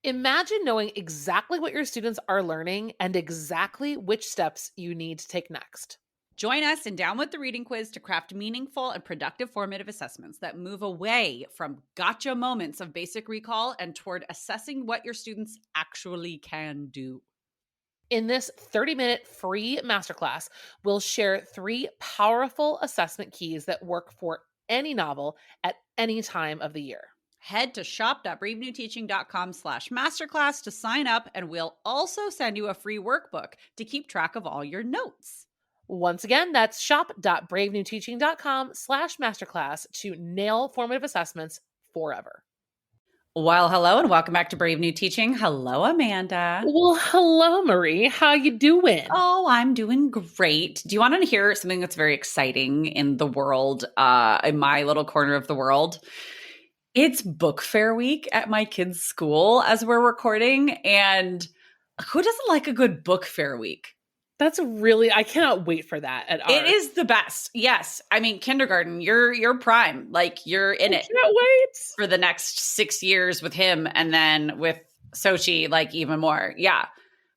Imagine knowing exactly what your students are learning and exactly which steps you need to take next. Join us in Down with the Reading Quiz to craft meaningful and productive formative assessments that move away from gotcha moments of basic recall and toward assessing what your students actually can do. In this 30-minute free masterclass, we'll share 3 powerful assessment keys that work for any novel at any time of the year. Head to shop.bravenewteaching.com/masterclass to sign up, and we'll also send you a free workbook to keep track of all your notes. Once again, that's shop.bravenewteaching.com/masterclass to nail formative assessments forever. Well, hello and welcome back to Brave New Teaching. Hello, Amanda. Well, hello, Marie. How you doing? Oh, I'm doing great. Do you want to hear something that's very exciting in the world, in my little corner of the world? It's book fair week at my kids' school as we're recording. And who doesn't like a good book fair week? I cannot wait for that at ours. It is the best. Yes. I mean, kindergarten, you're prime. Like you're in it. Can't wait. For the next 6 years with him. And then with Sochi, like even more. Yeah.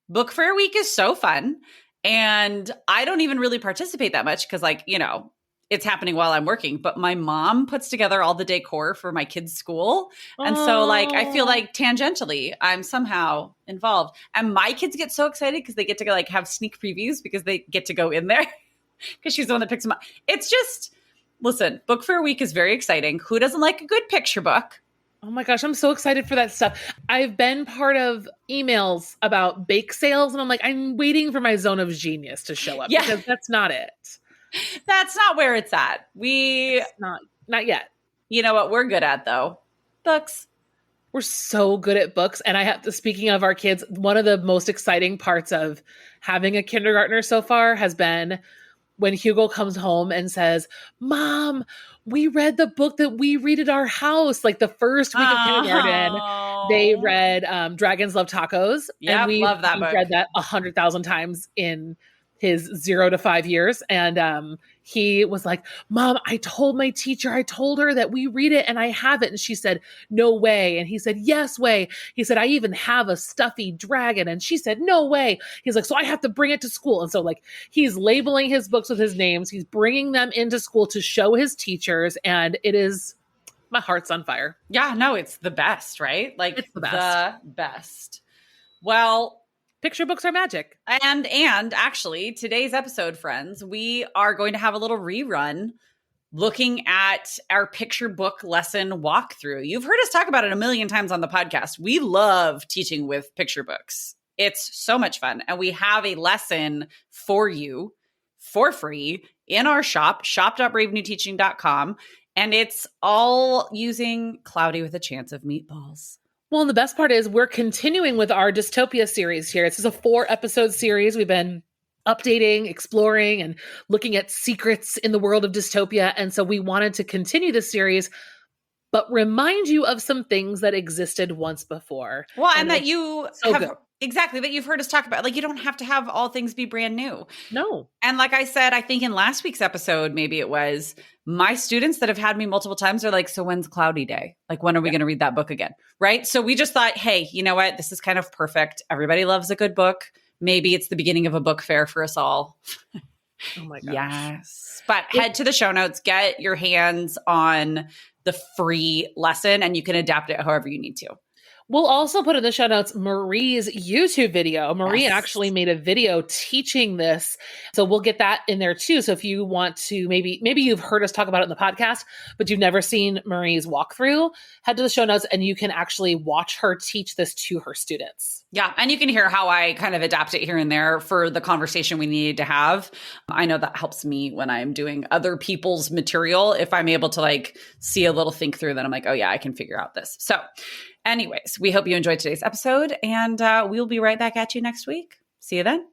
Book fair week is so fun. And I don't even really participate that much because it's happening while I'm working, but my mom puts together all the decor for my kids' school. And so I feel like tangentially I'm somehow involved. And my kids get so excited because they get to have sneak previews because they get to go in there because she's the one that picks them up. It's just, listen, book fair week is very exciting. Who doesn't like a good picture book? Oh my gosh, I'm so excited for that stuff. I've been part of emails about bake sales and I'm waiting for my zone of genius to show up because that's not it. That's not where it's at. It's not yet. You know what we're good at though? Books. We're so good at books. And speaking of our kids, one of the most exciting parts of having a kindergartner so far has been when Hugo comes home and says, Mom, we read the book that we read at our house. Like the first week of kindergarten, they read Dragons Love Tacos. Yeah, and we love that book. Read that 100,000 times in his 0 to 5 years. And he was like, Mom, I told my teacher, I told her that we read it and I have it. And she said, no way. And he said, yes way. He said, I even have a stuffy dragon. And she said, no way. He's like, so I have to bring it to school. And so he's labeling his books with his names. He's bringing them into school to show his teachers. And my heart's on fire. Yeah, no, it's the best, right? It's the best. The best. Well, picture books are magic. And actually, today's episode, friends, we are going to have a little rerun looking at our picture book lesson walkthrough. You've heard us talk about it a million times on the podcast. We love teaching with picture books. It's so much fun. And we have a lesson for you for free in our shop.bravenewteaching.com. And it's all using Cloudy with a Chance of Meatballs. Well, and the best part is we're continuing with our Dystopia series here. This is a 4-episode series. We've been updating, exploring, and looking at secrets in the world of dystopia. And so we wanted to continue this series, but remind you of some things that existed once before. Well, and that you have exactly that you've heard us talk about. You don't have to have all things be brand new. No. And like I said, I think in last week's episode, maybe it was, my students that have had me multiple times are like, so when's Cloudy Day? When are we going to read that book again? Right? So we just thought, hey, you know what? This is kind of perfect. Everybody loves a good book. Maybe it's the beginning of a book fair for us all. Oh my gosh. Yes. But head to the show notes, get your hands on the free lesson, and you can adapt it however you need to. We'll also put in the show notes Marie's YouTube video. Marie actually made a video teaching this. So we'll get that in there too. So if you want to, maybe you've heard us talk about it in the podcast, but you've never seen Marie's walkthrough, head to the show notes and you can actually watch her teach this to her students. Yeah. And you can hear how I kind of adapt it here and there for the conversation we needed to have. I know that helps me when I'm doing other people's material. If I'm able to see a little think through, then I'm like, oh yeah, I can figure out this. So anyways, we hope you enjoyed today's episode, and we'll be right back at you next week. See you then.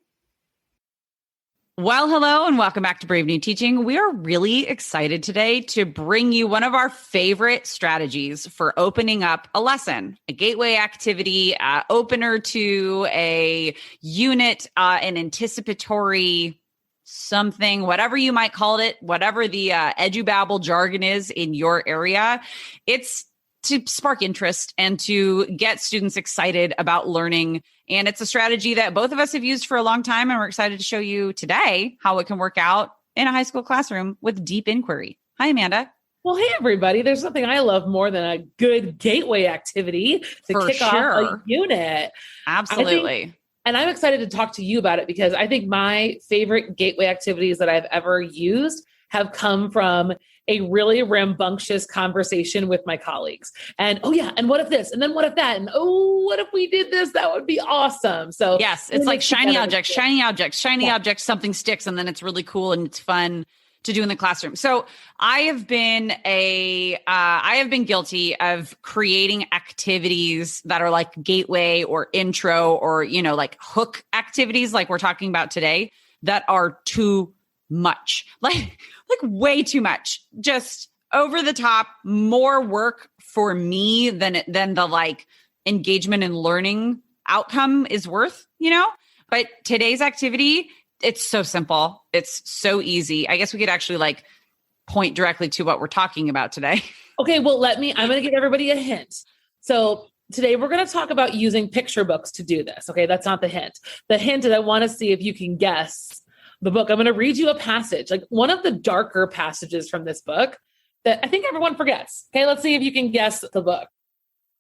Well, hello, and welcome back to Brave New Teaching. We are really excited today to bring you one of our favorite strategies for opening up a lesson, a gateway activity, opener to a unit, an anticipatory something, whatever you might call it, whatever the edubabble jargon is in your area. It's to spark interest and to get students excited about learning. And it's a strategy that both of us have used for a long time. And we're excited to show you today how it can work out in a high school classroom with deep inquiry. Hi, Amanda. Well, hey, everybody. There's nothing I love more than a good gateway activity to kick off a unit. Absolutely. And I'm excited to talk to you about it because I think my favorite gateway activities that I've ever used have come from a really rambunctious conversation with my colleagues. And, oh yeah, and what if this? And then what if that? And, oh, what if we did this? That would be awesome. So yes, it's like shiny objects, something sticks, and then it's really cool and it's fun to do in the classroom. So I have been guilty of creating activities that are like gateway or intro or, like hook activities like we're talking about today that are too much, like way too much, just over the top, more work for me than the like engagement and learning outcome is worth, But today's activity, it's so simple. It's so easy. I guess we could actually like point directly to what we're talking about today. Okay, well, I'm going to give everybody a hint. So today we're going to talk about using picture books to do this. Okay, that's not the hint. The hint is I want to see if you can guess the book. I'm going to read you a passage, like one of the darker passages from this book that I think everyone forgets. Okay, let's see if you can guess the book.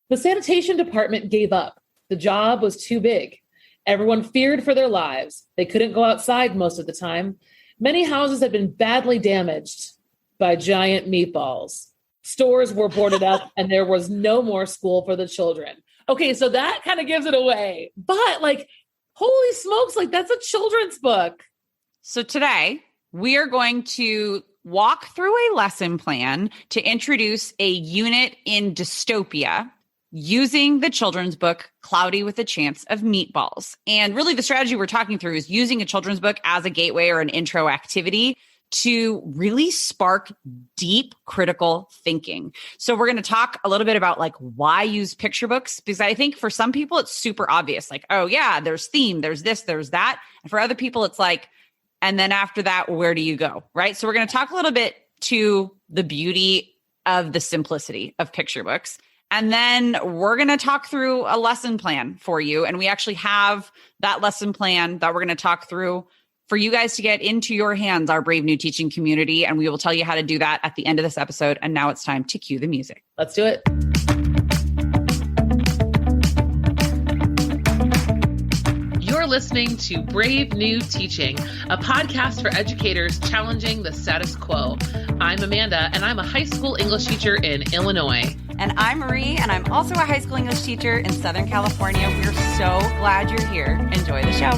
The sanitation department gave up. The job was too big. Everyone feared for their lives. They couldn't go outside most of the time. Many houses had been badly damaged by giant meatballs. Stores were boarded up and there was no more school for the children. Okay, so that kind of gives it away. But like, holy smokes, like that's a children's book. So today we are going to walk through a lesson plan to introduce a unit in Dystopia using the children's book, Cloudy with a Chance of Meatballs. And really the strategy we're talking through is using a children's book as a gateway or an intro activity to really spark deep critical thinking. So we're going to talk a little bit about like why use picture books, because I think for some people it's super obvious. Like, oh yeah, there's theme, there's this, there's that. And for other people, it's like, and then after that, where do you go? Right. So we're going to talk a little bit to the beauty of the simplicity of picture books. And then we're going to talk through a lesson plan for you. And we actually have that lesson plan that we're going to talk through for you guys to get into your hands, our brave new teaching community. And we will tell you how to do that at the end of this episode. And now it's time to cue the music. Let's do it. You're listening to Brave New Teaching, a podcast for educators challenging the status quo. I'm Amanda, and I'm a high school English teacher in Illinois. And I'm Marie, and I'm also a high school English teacher in Southern California. We're so glad you're here. Enjoy the show.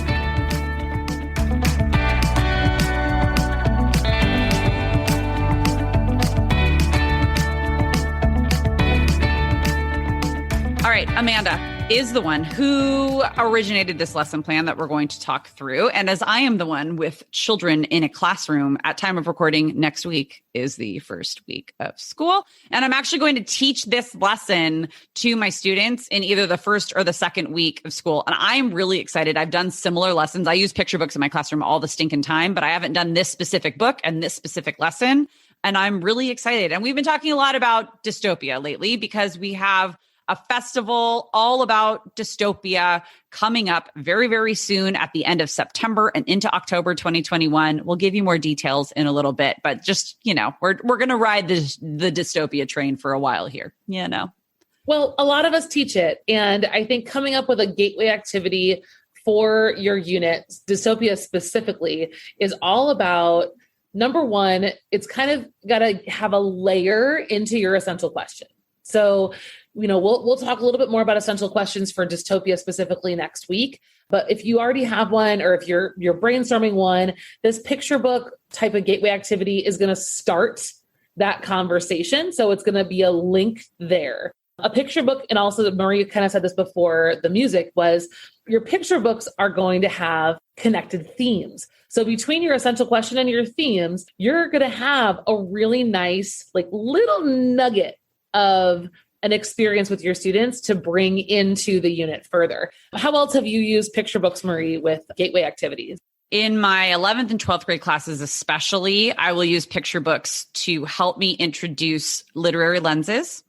All right, Amanda is the one who originated this lesson plan that we're going to talk through. And as I am the one with children in a classroom at time of recording, next week is the first week of school. And I'm actually going to teach this lesson to my students in either the first or the second week of school. And I am really excited. I've done similar lessons. I use picture books in my classroom all the stinking time, but I haven't done this specific book and this specific lesson. And I'm really excited. And we've been talking a lot about dystopia lately because we have a festival all about dystopia coming up very, very soon at the end of September and into October 2021. We'll give you more details in a little bit, but just, we're going to ride the dystopia train for a while here, Well, a lot of us teach it. And I think coming up with a gateway activity for your unit, dystopia specifically, is all about, number one, it's kind of got to have a layer into your essential question. So, we'll talk a little bit more about essential questions for dystopia specifically next week. But if you already have one, or if you're brainstorming one, this picture book type of gateway activity is going to start that conversation. So it's going to be a link there. A picture book, and also Marie kind of said this before the music, was your picture books are going to have connected themes. So between your essential question and your themes, you're going to have a really nice, like little nugget of an experience with your students to bring into the unit further. How else have you used picture books, Marie, with gateway activities? In my 11th and 12th grade classes, especially, I will use picture books to help me introduce literary lenses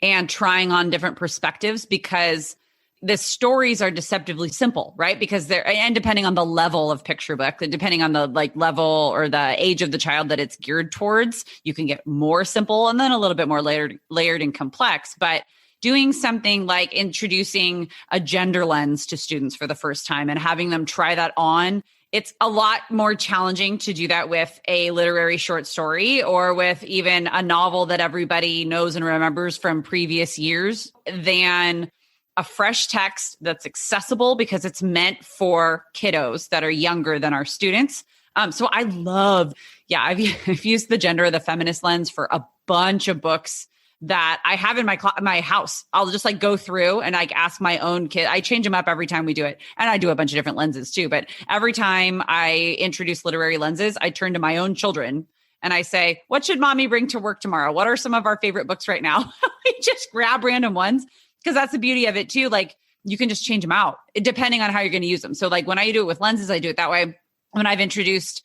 and trying on different perspectives, because the stories are deceptively simple, right? Because and depending on the level of picture book, depending on the like level or the age of the child that it's geared towards, you can get more simple and then a little bit more layered and complex. But doing something like introducing a gender lens to students for the first time and having them try that on, it's a lot more challenging to do that with a literary short story or with even a novel that everybody knows and remembers from previous years than a fresh text that's accessible, because it's meant for kiddos that are younger than our students. So I love, I've used the gender or the feminist lens for a bunch of books that I have in my house. I'll just like go through and like ask my own kid. I change them up every time we do it. And I do a bunch of different lenses too. But every time I introduce literary lenses, I turn to my own children and I say, what should mommy bring to work tomorrow? What are some of our favorite books right now? We just grab random ones, because that's the beauty of it too. Like you can just change them out depending on how you're going to use them. So like when I do it with lenses, I do it that way. When I've introduced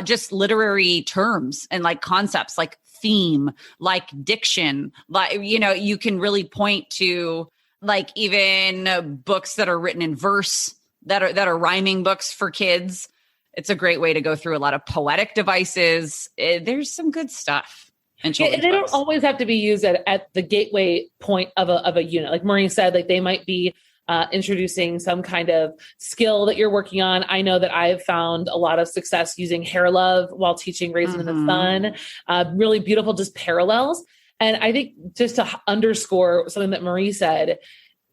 just literary terms and like concepts like theme, like diction, like, you know, you can really point to like even books that are written in verse that are rhyming books for kids. It's a great way to go through a lot of poetic devices. There's some good stuff. And they don't always have to be used at the gateway point of a unit. Like Maureen said, like they might be introducing some kind of skill that you're working on. I know that I've found a lot of success using hair love while teaching Raising in the Sun. Really beautiful, just parallels. And I think just to underscore something that Marie said,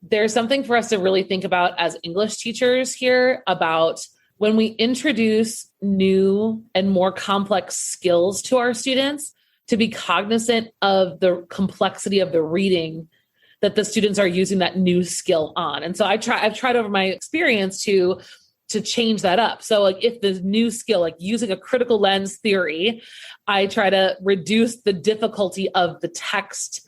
there's something for us to really think about as English teachers here about when we introduce new and more complex skills to our students, to be cognizant of the complexity of the reading that the students are using that new skill on. And so I've tried over my experience to change that up. So like if the new skill, like using a critical lens theory, I try to reduce the difficulty of the text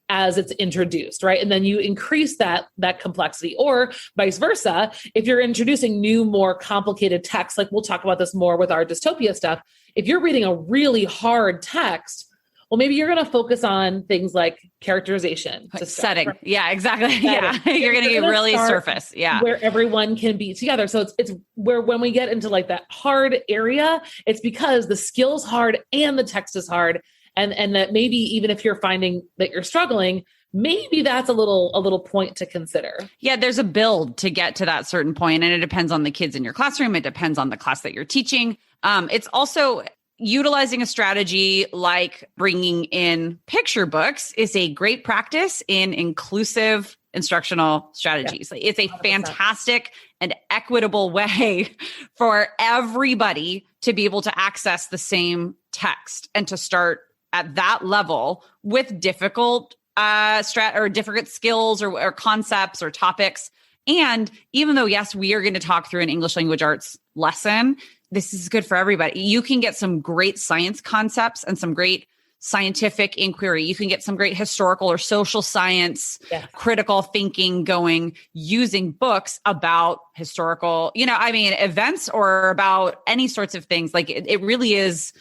as it's introduced, right? And then you increase that complexity, or vice versa. If you're introducing new, more complicated text, like we'll talk about this more with our dystopia stuff. If you're reading a really hard text, well, maybe you're going to focus on things like characterization. Like setting. Right? Yeah, exactly. Yeah. You're going to get really surface. Yeah. Where everyone can be together. So it's where when we get into like that hard area, it's because the skill's hard and the text is hard. And that maybe even if you're finding that you're struggling, maybe that's a little point to consider. Yeah, there's a build to get to that certain point, and it depends on the kids in your classroom. It depends on the class that you're teaching. It's also utilizing a strategy like bringing in picture books is a great practice in inclusive instructional strategies. Yeah, it's a 100%. Fantastic and equitable way for everybody to be able to access the same text and to start at that level with difficult different skills or concepts or topics. And even though, yes, we are going to talk through an English language arts lesson, this is good for everybody. You can get some great science concepts and some great scientific inquiry. You can get some great historical or social science, critical thinking going using books about historical, events or about any sorts of things. Like it really is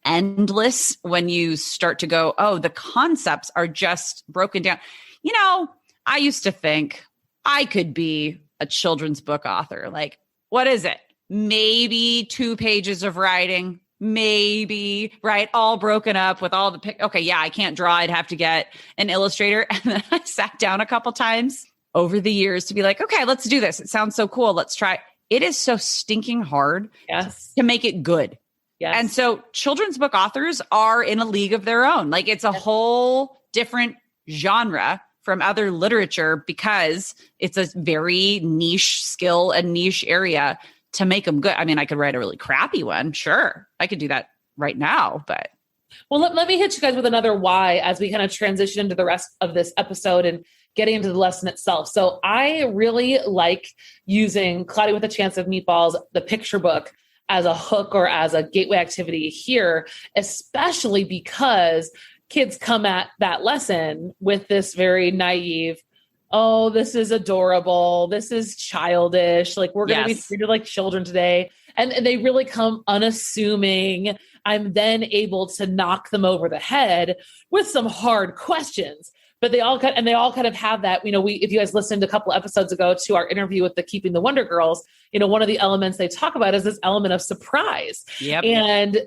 endless when you start to go, oh, the concepts are just broken down. I used to think I could be a children's book author. Like, what is it? Maybe 2 pages of writing, maybe, right? All broken up with all the okay, yeah, I can't draw. I'd have to get an illustrator. And then I sat down a couple times over the years to be like, okay, let's do this. It sounds so cool. Let's try. It is so stinking hard to make it good. Yes. And so children's book authors are in a league of their own. Like it's a whole different genre from other literature because it's a very niche skill and niche area to make them good. I mean, I could write a really crappy one. Sure. I could do that right now, but. Well, let me hit you guys with another why as we kind of transition into the rest of this episode and getting into the lesson itself. So I really like using Cloudy with a Chance of Meatballs, the picture book, as a hook or as a gateway activity here, especially because kids come at that lesson with this very naive, oh, this is adorable. This is childish. Like we're going to be treated like children today. And they really come unassuming. I'm then able to knock them over the head with some hard questions. but they all kind of have that, if you guys listened a couple episodes ago to our interview with the Keeping the Wonder Girls, one of the elements they talk about is this element of surprise. Yep. And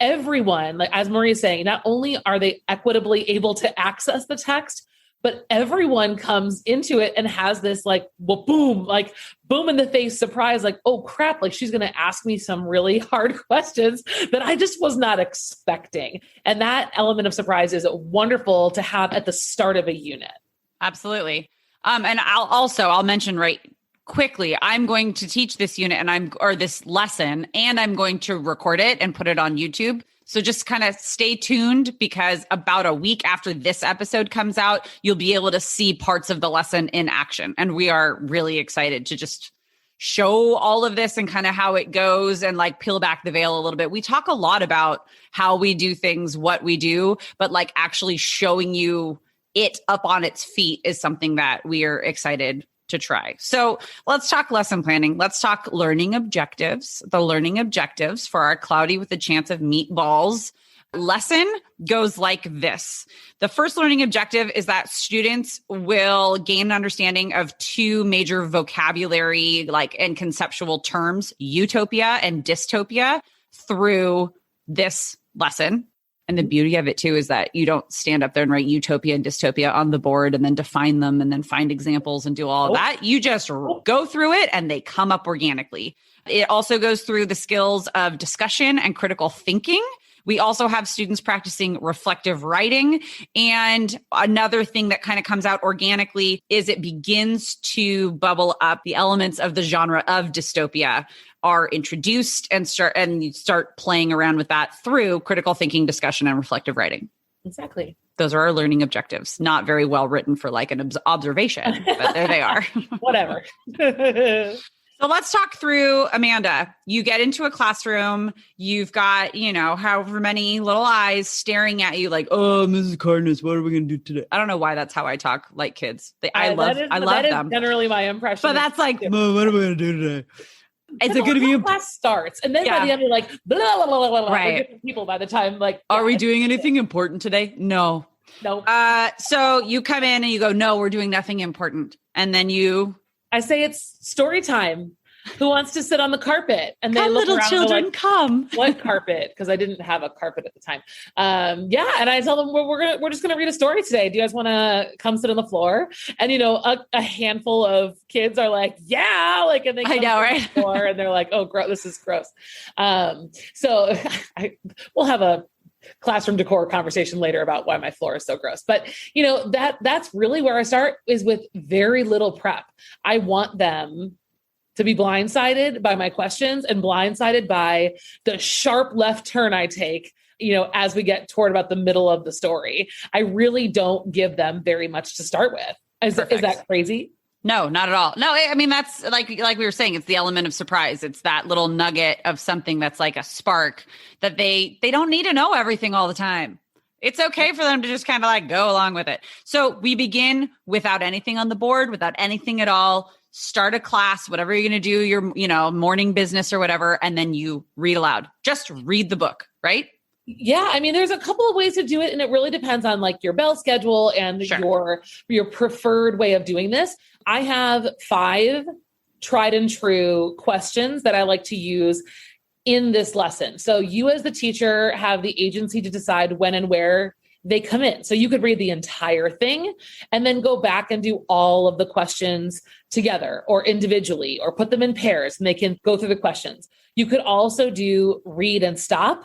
everyone, like as Marie is saying, not only are they equitably able to access the text, but everyone comes into it and has this like, well, boom in the face surprise, like, oh crap, like she's going to ask me some really hard questions that I just was not expecting. And that element of surprise is wonderful to have at the start of a unit. Absolutely. And I'll mention right quickly, I'm going to teach this unit or this lesson, and I'm going to record it and put it on YouTube. So just kind of stay tuned, because about a week after this episode comes out, you'll be able to see parts of the lesson in action. And we are really excited to just show all of this and kind of how it goes and like peel back the veil a little bit. We talk a lot about how we do things, what we do, but like actually showing you it up on its feet is something that we are excited to try. So let's talk lesson planning. Let's talk learning objectives. The learning objectives for our Cloudy with a Chance of Meatballs lesson goes like this. The first learning objective is that students will gain an understanding of two major vocabulary and conceptual terms, utopia and dystopia, through this lesson. And the beauty of it too is that you don't stand up there and write utopia and dystopia on the board and then define them and then find examples and do all of that. You just go through it and they come up organically. It also goes through the skills of discussion and critical thinking. We also have students practicing reflective writing. And another thing that kind of comes out organically is it begins to bubble up. The elements of the genre of dystopia are introduced and you start playing around with that through critical thinking, discussion, and reflective writing. Exactly. Those are our learning objectives. Not very well written for like an observation, but there they are. Whatever. So let's talk through, Amanda. You get into a classroom, you've got, however many little eyes staring at you like, oh, Mrs. Cardenas, what are we going to do today? I don't know why that's how I talk like kids. I love them. Generally my impression. But that's like, Mom, what are we going to do today? Is it going to be class starts, and then by the end you're like, blah, blah, blah, blah, blah. Right. Different people by the time are we doing anything important today? No. So you come in and you go, no, we're doing nothing important. And then I say it's story time. Who wants to sit on the carpet? And they look little around children, like, come. What carpet? Because I didn't have a carpet at the time. And I tell them we're just gonna read a story today. Do you guys want to come sit on the floor? And a handful of kids are like, yeah, and they come right? The floor and they're like, oh, this is gross. So we'll have a classroom decor conversation later about why my floor is so gross. But that's really where I start, is with very little prep. I want them to be blindsided by my questions and blindsided by the sharp left turn I take, as we get toward about the middle of the story. I really don't give them very much to start with. Is that crazy? No, not at all. No, I mean, that's like we were saying, it's the element of surprise. It's that little nugget of something that's like a spark that they don't need to know everything all the time. It's okay for them to just kind of go along with it. So we begin without anything on the board, without anything at all. Start a class, whatever you're going to do, your morning business or whatever, and then you read aloud. Just read the book, right? Yeah. I mean, there's a couple of ways to do it, and it really depends on your bell schedule and your preferred way of doing this. I have 5 tried and true questions that I like to use in this lesson. So you as the teacher have the agency to decide when and where they come in. So you could read the entire thing and then go back and do all of the questions together or individually, or put them in pairs and they can go through the questions. You could also do read and stop.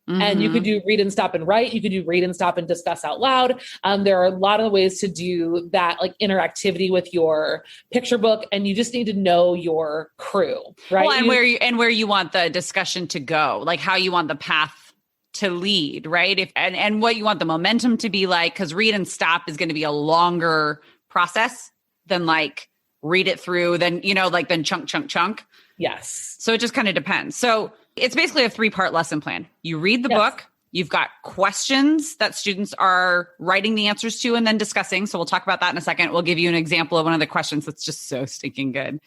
Mm-hmm. And you could do read and stop and write. You could do read and stop and discuss out loud. There are a lot of ways to do that, interactivity with your picture book. And you just need to know your crew, right? Well, and where you want the discussion to go, like how you want the path to lead, right? And what you want the momentum to be like, because read and stop is going to be a longer process than read it through, then chunk. Yes. So it just kind of depends. So it's basically a 3-part lesson plan. You read the book, you've got questions that students are writing the answers to and then discussing. So we'll talk about that in a second. We'll give you an example of one of the questions that's just so stinking good.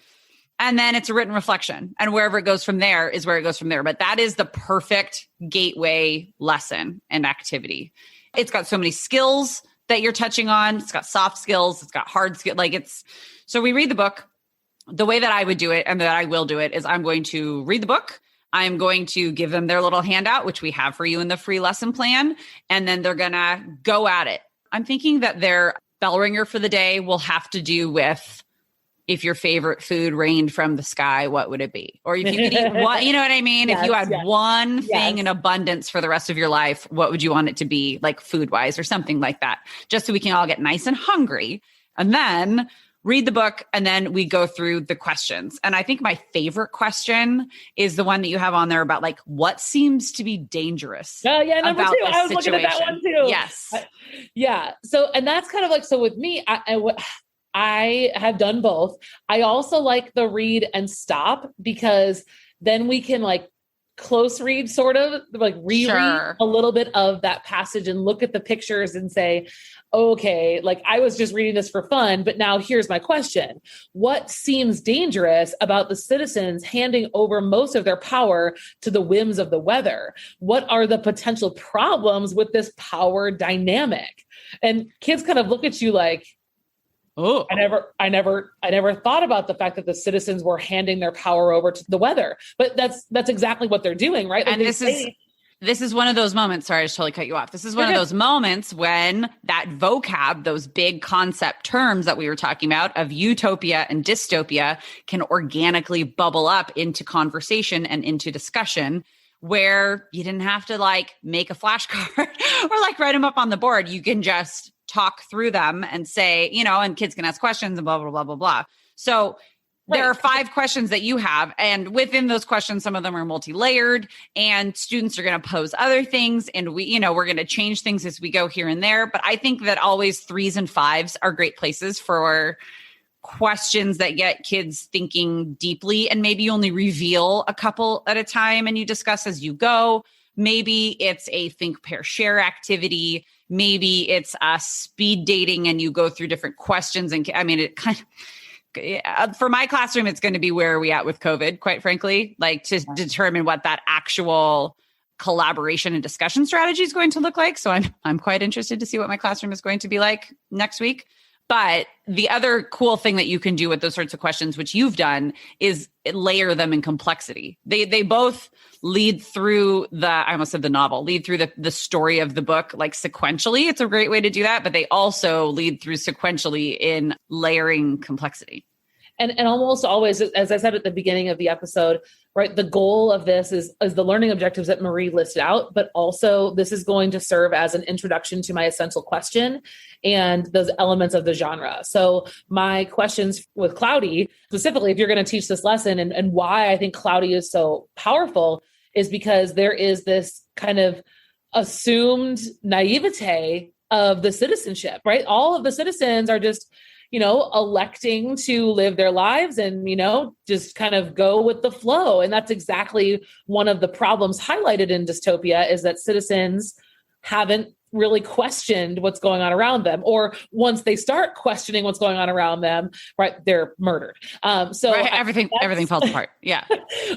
And then it's a written reflection, and wherever it goes from there is where it goes from there. But that is the perfect gateway lesson and activity. It's got so many skills that you're touching on. It's got soft skills. It's got hard skills. So we read the book. The way that I would do it and that I will do it is I'm going to read the book. I'm going to give them their little handout, which we have for you in the free lesson plan. And then they're going to go at it. I'm thinking that their bell ringer for the day will have to do with, if your favorite food rained from the sky, what would it be? Or if you could eat one, you know what I mean? Yes, if you had one thing in abundance for the rest of your life, what would you want it to be, like food wise or something like that? Just so we can all get nice and hungry. And then read the book, and then we go through the questions. And I think my favorite question is the one that you have on there about like what seems to be dangerous. Number 2. I was looking at that one too. Yes. Yeah. So, and that's kind of like, so with me, I have done both. I also like the read and stop, because then we can like close read, sort of like reread a little bit of that passage and look at the pictures and say, okay, like I was just reading this for fun, but now here's my question. What seems dangerous about the citizens handing over most of their power to the whims of the weather? What are the potential problems with this power dynamic? And kids kind of look at you like, oh, I never thought about the fact that the citizens were handing their power over to the weather, but that's exactly what they're doing, right? Like, and this is one of those moments. Sorry, I just totally cut you off. This is one of those moments when that vocab, those big concept terms that we were talking about of utopia and dystopia, can organically bubble up into conversation and into discussion, where you didn't have to like make a flashcard or like write them up on the board. You can just talk through them and say, and kids can ask questions and blah, blah, blah, blah, blah. So there are 5 questions that you have. And within those questions, some of them are multi-layered, and students are going to pose other things. And we're going to change things as we go here and there. But I think that always 3s and 5s are great places for questions that get kids thinking deeply. And maybe you only reveal a couple at a time and you discuss as you go. Maybe it's a think, pair, share activity. Maybe it's a speed dating and you go through different questions. And I mean, it kind of, for my classroom, it's going to be where are we at with COVID, quite frankly, like to determine what that actual collaboration and discussion strategy is going to look like. So I'm quite interested to see what my classroom is going to be like next week. But the other cool thing that you can do with those sorts of questions, which you've done, is layer them in complexity. They both lead through I almost said the novel, lead through the story of the book, like sequentially. It's a great way to do that, but they also lead through sequentially in layering complexity. And almost always, as I said at the beginning of the episode, right, the goal of this is the learning objectives that Marie listed out, but also this is going to serve as an introduction to my essential question and those elements of the genre. So my questions with Cloudy, specifically, if you're going to teach this lesson, and why I think Cloudy is so powerful, is because there is this kind of assumed naivete of the citizenship, right? All of the citizens are just electing to live their lives and, just kind of go with the flow. And that's exactly one of the problems highlighted in Dystopia, is that citizens haven't really questioned what's going on around them. Or once they start questioning what's going on around them, right, they're murdered. Everything falls apart. Yeah.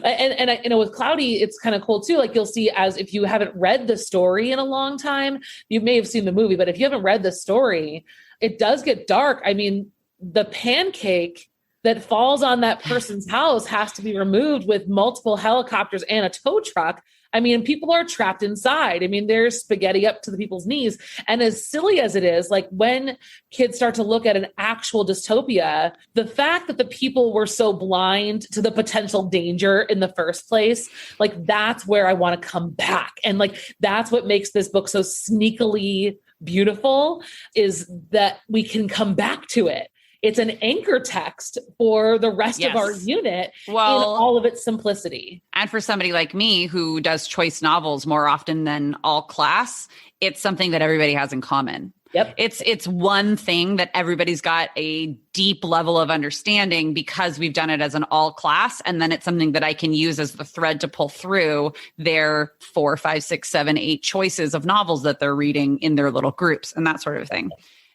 and with Cloudy, it's kind of cool too. Like you'll see, as if you haven't read the story in a long time, you may have seen the movie, but if you haven't read the story, it does get dark. I mean, the pancake that falls on that person's house has to be removed with multiple helicopters and a tow truck. I mean, people are trapped inside. I mean, there's spaghetti up to the people's knees. And as silly as it is, like when kids start to look at an actual dystopia, the fact that the people were so blind to the potential danger in the first place, like that's where I want to come back. And like, that's what makes this book so sneakily beautiful, is that we can come back to it. It's an anchor text for the rest of our unit in all of its simplicity. And for somebody like me who does choice novels more often than all class, it's something that everybody has in common. Yep. It's one thing that everybody's got a deep level of understanding because we've done it as an all class. And then it's something that I can use as the thread to pull through their 4, 5, 6, 7, 8 choices of novels that they're reading in their little groups and that sort of thing.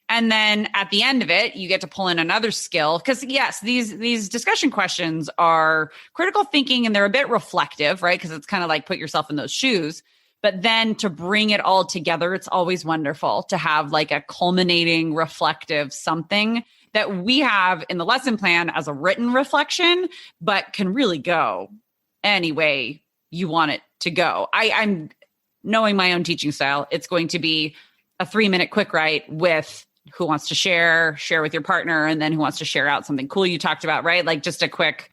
And then at the end of it, you get to pull in another skill. Because yes, these discussion questions are critical thinking and they're a bit reflective, right? Because it's kind of like put yourself in those shoes. But then to bring it all together, it's always wonderful to have like a culminating, reflective something that we have in the lesson plan as a written reflection, but can really go any way you want it to go. I'm knowing my own teaching style. It's going to be a 3-minute quick write with who wants to share with your partner, and then who wants to share out something cool you talked about, right? Like just a quick.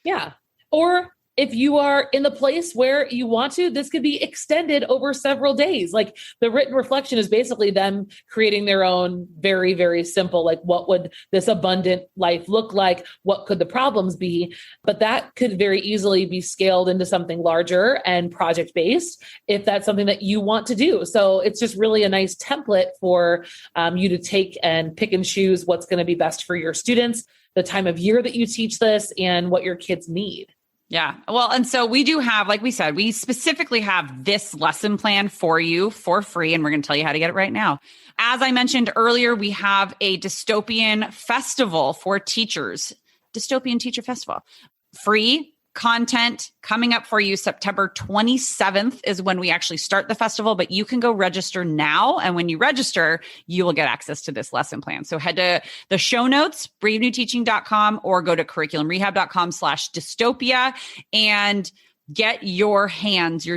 Yeah. Or if you are in the place where you want to, this could be extended over several days. Like the written reflection is basically them creating their own very, very simple, like what would this abundant life look like? What could the problems be? But that could very easily be scaled into something larger and project-based if that's something that you want to do. So it's just really a nice template for you to take and pick and choose what's going to be best for your students, the time of year that you teach this, and what your kids need. Yeah. Well, and so we do have, like we said, we specifically have this lesson plan for you for free, and we're going to tell you how to get it right now. As I mentioned earlier, we have a dystopian festival for teachers, Dystopian Teacher Festival, free content coming up for you. September 27th is when we actually start the festival, but you can go register now. And when you register, you will get access to this lesson plan. So head to the show notes, bravenewteaching.com, or go to curriculumrehab.com/dystopia and get your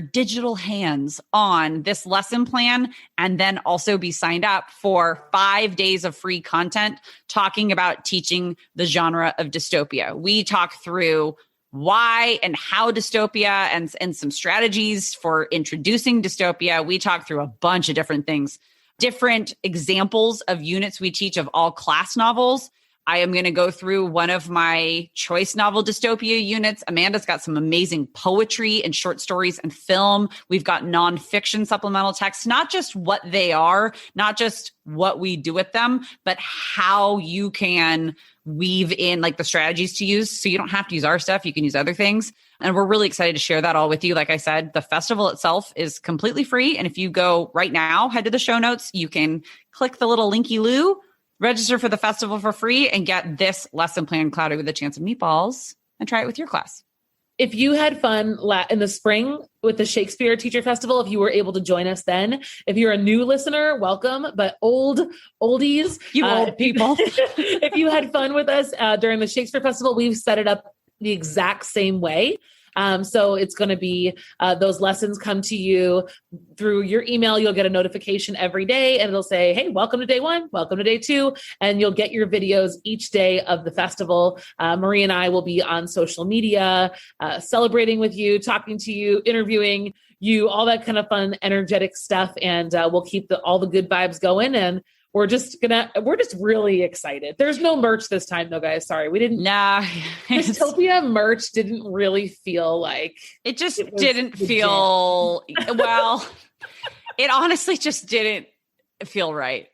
digital hands on this lesson plan, and then also be signed up for 5 days of free content talking about teaching the genre of dystopia. We talk through why and how dystopia and some strategies for introducing dystopia. We talk through a bunch of different things, different examples of units we teach of all class novels. I am going to go through one of my choice novel dystopia units. Amanda's got some amazing poetry and short stories and film. We've got nonfiction supplemental texts, not just what they are, not just what we do with them, but how you can weave in like the strategies to use. So you don't have to use our stuff. You can use other things. And we're really excited to share that all with you. Like I said, the festival itself is completely free. And if you go right now, head to the show notes, you can click the little linky loo, register for the festival for free, and get this lesson plan clouded with a chance of meatballs and try it with your class. If you had fun in the spring with the Shakespeare Teacher Festival, if you were able to join us then, if you're a new listener, welcome. But oldies, you old people, if you had fun with us during the Shakespeare Festival, we've set it up the exact same way. So it's going to be those lessons come to you through your email. You'll get a notification every day, and it'll say, hey, welcome to day 1, welcome to day 2. And you'll get your videos each day of the festival. Marie and I will be on social media, celebrating with you, talking to you, interviewing you, all that kind of fun, energetic stuff. And we'll keep all the good vibes going. And we're just really excited. There's no merch this time though, guys. Sorry. We didn't. Nah. Dystopia merch didn't really feel like it didn't feel, well, it honestly just didn't feel right.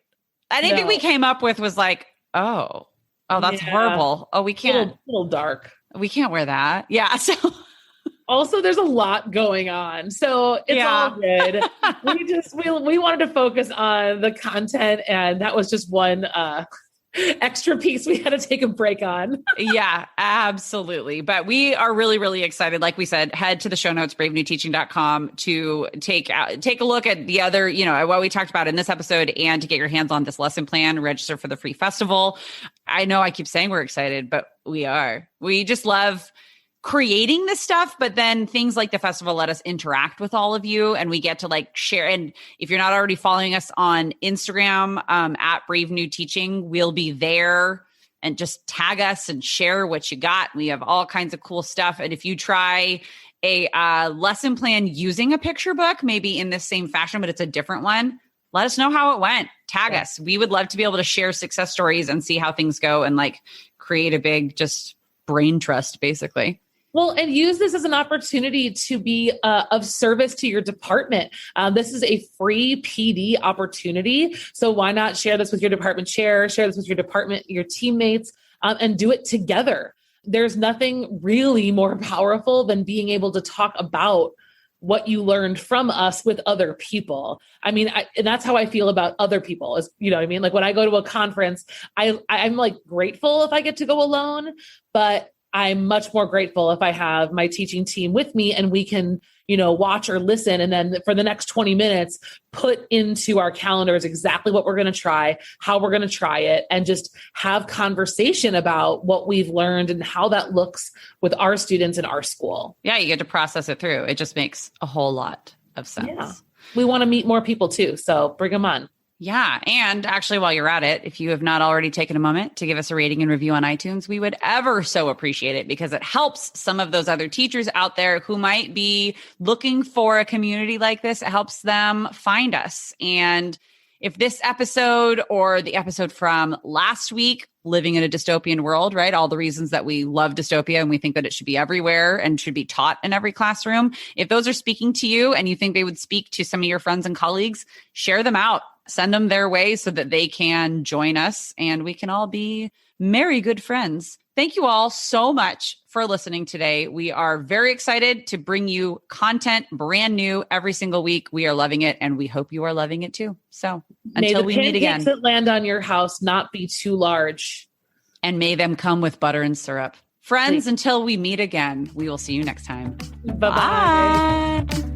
Anything we came up with was like, oh, that's horrible. Oh, we can't. A little dark. We can't wear that. Yeah. So also, there's a lot going on, so it's all good. we wanted to focus on the content, and that was just one extra piece we had to take a break on. Yeah, absolutely. But we are really, really excited. Like we said, head to the show notes, bravenewteaching.com, to take a look at the other, what we talked about in this episode, and to get your hands on this lesson plan, register for the free festival. I know I keep saying we're excited, but we are. We just love creating this stuff, but then things like the festival let us interact with all of you, and we get to like share. And if you're not already following us on Instagram, at Brave New Teaching, we'll be there, and just tag us and share what you got. We have all kinds of cool stuff. And if you try a lesson plan using a picture book, maybe in this same fashion, but it's a different one, let us know how it went. Tag us. We would love to be able to share success stories and see how things go, and like create a big just brain trust, basically. Well, and use this as an opportunity to be of service to your department. This is a free PD opportunity. So why not share this with your department chair, share this with your department, your teammates, and do it together. There's nothing really more powerful than being able to talk about what you learned from us with other people. I mean, and that's how I feel about other people, is, you know what I mean? Like when I go to a conference, I'm like grateful if I get to go alone, but I'm much more grateful if I have my teaching team with me and we can, watch or listen. And then for the next 20 minutes, put into our calendars exactly what we're going to try, how we're going to try it, and just have conversation about what we've learned and how that looks with our students in our school. Yeah, you get to process it through. It just makes a whole lot of sense. Yeah. We want to meet more people too. So bring them on. Yeah. And actually, while you're at it, if you have not already taken a moment to give us a rating and review on iTunes, we would ever so appreciate it because it helps some of those other teachers out there who might be looking for a community like this. It helps them find us. And if this episode or the episode from last week, living in a dystopian world, right? All the reasons that we love dystopia and we think that it should be everywhere and should be taught in every classroom. If those are speaking to you and you think they would speak to some of your friends and colleagues, share them out. Send them their way so that they can join us and we can all be merry good friends. Thank you all so much for listening today. We are very excited to bring you content brand new every single week. We are loving it and we hope you are loving it too. So until we meet again. May the pancakes that land on your house not be too large. And may them come with butter and syrup. Friends, until we meet again, we will see you next time. Bye-bye. Bye.